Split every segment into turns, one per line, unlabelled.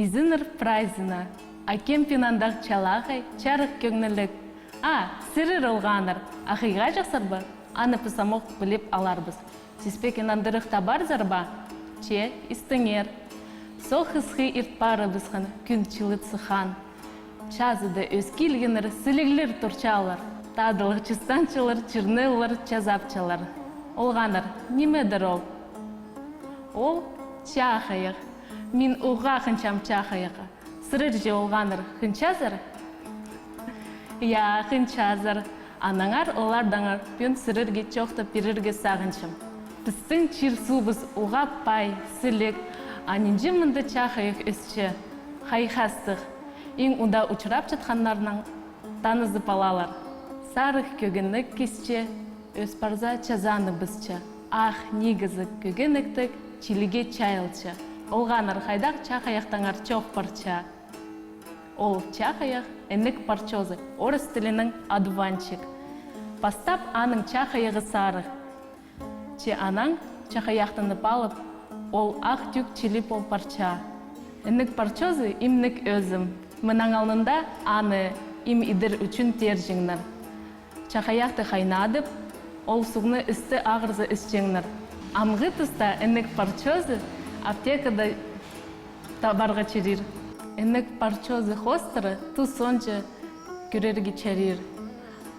Изинер прайзына, акем пинандақ чалағай, чарық көңілік. Сірір олғаныр, ақиға жақсарбы, аны пысамоқ біліп аларбыз. Сеспекен андырық табар зарба, че истіңер. Сол хысқы иртпары бізхан, күн чылыт сыхан. Чазыды өскілгенір сілігілер тұрчалар, тадылық чыстанчылар, чырнылар, чазапчалар. Олғаныр, немедір ол? Ол чахайық. Мен уға хынчам чахайықы. Сырыр же олғаныр хынчазыр? Я, хынчазыр. Анаңар олардаңар пен сырырге чоқты перірге сағыншым. Біздің чир субыз уға пай, сілік, анинжі мұнды чахайық өсчі. Хайхастық. Ең ұнда ұчырап жатқанларынан танызып алалар. Сарық көгінік кесче, өспарза чазаны бізчі. Негізі көгініктік, чиліге чайлчы. Олғаныр қайдақ чахаяқтаңар чоқ парча. Ол чахаяқ әнік парчозы, орыс тілінің адуванчик. Пастап аның чахаяғы сарық. Че анаң чахаяқтыны балып, ол ақ түк чиліп ол парча. Әнік парчозы имнік өзім. Мұнан алнында аны им идір үшін тержіңнір. Чахаяқты қайнадып, ол суғны үсті ағырзы үстеңнір. Амғы тұста әнік парчозы аптекада табарға черир. Әнік парчозы хостыры ту сончы көрерге черир.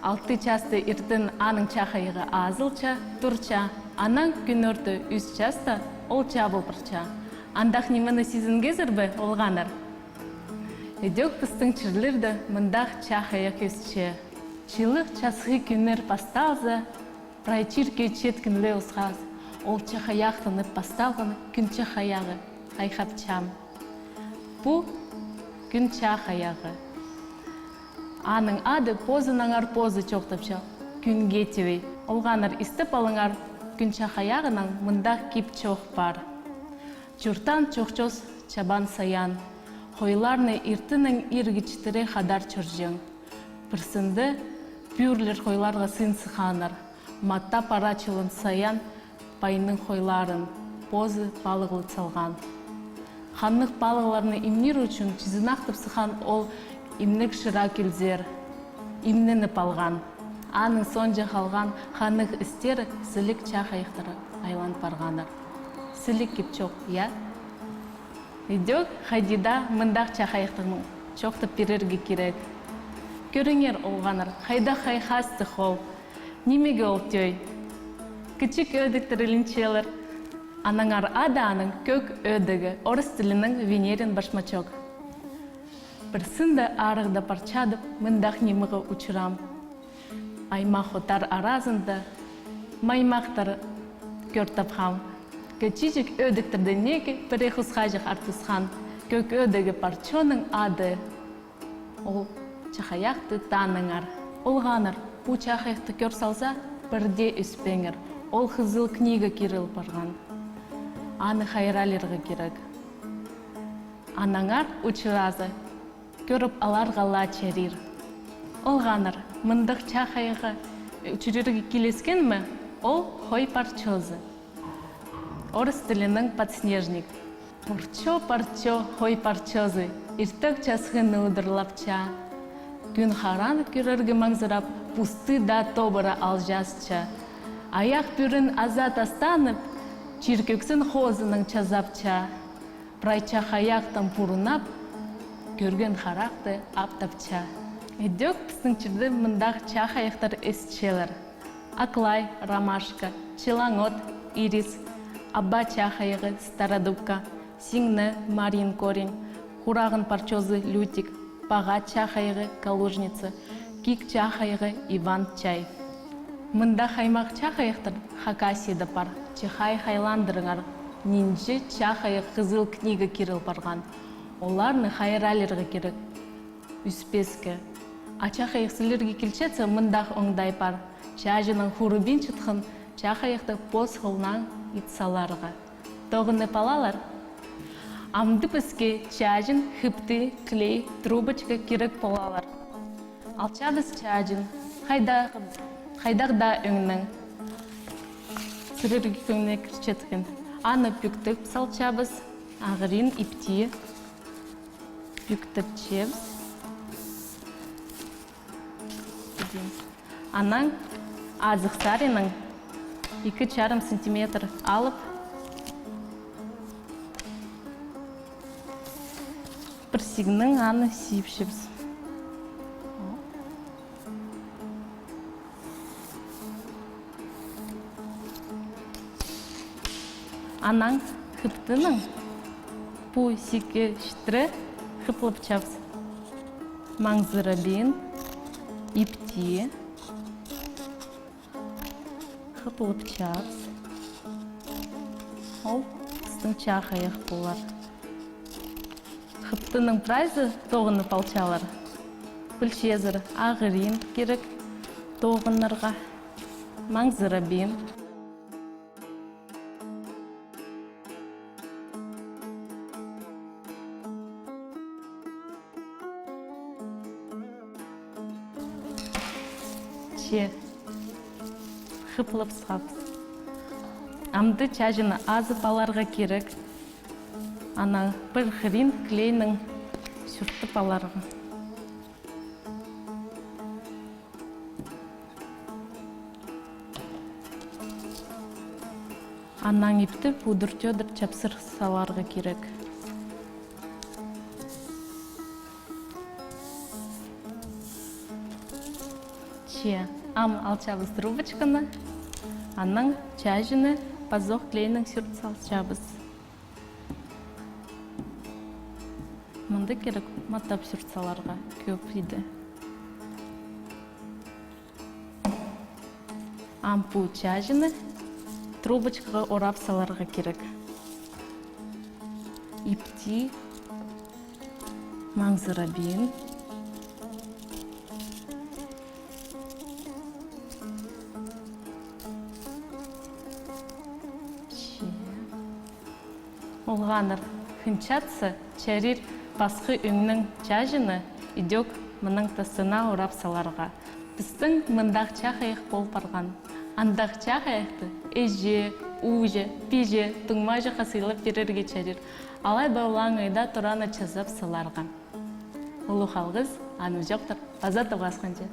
Алты часты иртін аның чахайығы азылча, турча, анаң күн өрті үс часта ол чабыл парча. Андақ немені сезінгезір бі олғаныр? Эдек пыстың чырлырды мындақ чахаяқ өсче. Чылық часғы күнер пасталзы, прайчирке четкінлі ұсғаз. Ол чахаяқтыны пасталғыны күн чахаяғы, қайқапчам. Бұ күн чахаяғы. Аның ады позынаңар позы чоқтапча, күн кетевей. Олғаныр істіп алыңар күн чахаяғынан мындақ кеп чоқ бар. Чуртан чоқчоз чабан саян. Хойларны иртінің иргічтірі хадар чыржың. Бірсінді пүрлер хойларға сын сықаныр. Матта парачылын саян пайының хойларын, позы балығылы салған. Ханнық балығыларны имнер үшін чизінақтып сықан ол имнік шыра келзер, имнені палған. Аның сонжа қалған ханнық істері сілік чахайықтары айлан парғаныр. Сілік кеп чоқ, я? Идек хайдида мындақ чахайықтығын чоқтып берерге керек. Көріңер олғаныр, хайда хайхасты қол. Немеге ол төй? Кічік өдіктір ілінчелер. Анаңар аданың көк өдігі, орыс тілінің венерин башмачок. Бірсінді арығда парчадып, мындақ немігі ұчырам. Аймақ отар аразында, маймақтар көр тапхам. Кечичик өдіктірді неге бірі құсқажық артысқан. Көк өдігі парчоның ады. Ол чахаяқты таныңар. Олғаныр, бұ чахаяқты көр салса, бірде үспеңір. Ол қызыл книга керіл барған. Аны хайралерға керек. Анаңар ұчыразы, көріп аларғала черир. Олғаныр, мындық чахаяға үчірерге келескен ме? Ол хой парчозы. Орыс тілінің подснежник. Парчо, хой парчозы. Иртік часғыны ұдырлапча. Күн хараны көрерге маңзырап, пусты да тобыра алжасча. Аяқ бүрін азат астанып, чиркөксін хозының чазапча. Прайча хаяқтан пұрынап, көрген харақты аптапча. Эдек пістің чірді мындақ чахаяқтар өсчелер. Аклай, ромашка, челаңот, ирис, абба чахайығы, стародубка, сиңні, марин корень, хурағын парчозы, лютик, баға чахайығы, калужницы, кик чахайығы, иван чай. Мында хаймақ чахайықтыр хакасияда бар, чихай хайландырыңар, нинжі чахайық қызыл книга керіл барған. Оларны хайралерға керек, үспескі. Ачахайық сілерге келчетсе мындақ оңдай бар. Чажының хурубин чытқын, чахайықты поз ғылнан итсаларға. Тоғыны палалар. Амды піске чажын, хыпты, клей, трубочка керек полалар. Алчабыз чажын, қайдағда өңнің. Сіріргі көңіне кірчеткен. Аны пүктік салчабыз, ағырин ипти. бүктіп чебіз. Анан азық сарының 2,5 сантиметр алып, бірсігінің аны сүйіп жібіз. Анан хыптының бұл сүйке шытры хыплып чабыз. Маңзыры бен, ипти, хыплып чабыз. Ол қыстың чақайық болар. Хыптының прайзы тоғыны палчалар. Бүлшезір ағырин керек тоғынырға. Маңзыры бен. Хыплып сғапыз. Амды чажыны азып аларға керек. Ана бір хрин клейнің сүртіп аларға. Анан ипті пудыр-төдір чапсыр саларға керек. Ам алчабыз трубочканы, анан чажыны пазох клейнің сүрт салчабыз. Мұнды керек матап сүрт саларға көп еді. Ам бұл чажыны трубочкаға орап саларға керек. Ипти, маңзыра бен. Олғаныр хынчатсы чарир басқы өңнің чажыны идек мұның тасына орап саларға. Біздің мұндақ чақайық бол барған. Андақ чақайықты әже, уже, пиже, тұңмажы қасыйлып берерге чарир. Алай баулаң айда тұраны чазап саларға. Олу қалғыз, аны жоқтыр, база тоғасқанчы.